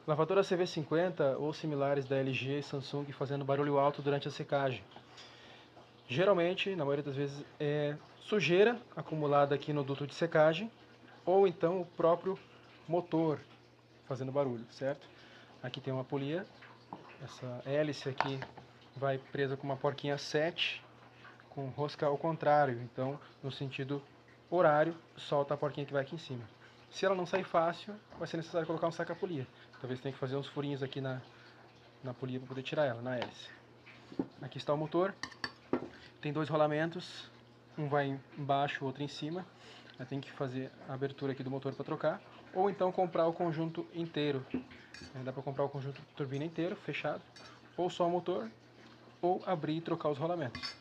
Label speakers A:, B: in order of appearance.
A: Lavadora CV50 ou similares da LG e Samsung fazendo barulho alto durante a secagem. Geralmente, na maioria das vezes, é sujeira acumulada aqui no duto de secagem ou então o próprio motor fazendo barulho, certo? Aqui tem uma polia, essa hélice aqui vai presa com uma porquinha 7 com rosca ao contrário, então no sentido horário solta a porquinha que vai aqui em cima. Se ela não sair fácil, vai ser necessário colocar um saca-polia. Talvez tenha que fazer uns furinhos aqui na polia para poder tirar ela, na hélice. Aqui está o motor, tem dois rolamentos, um vai embaixo, o outro em cima. Eu tenho que fazer a abertura aqui do motor para trocar, ou então comprar o conjunto inteiro. Dá para comprar o conjunto turbina inteiro, fechado, ou só o motor, ou abrir e trocar os rolamentos.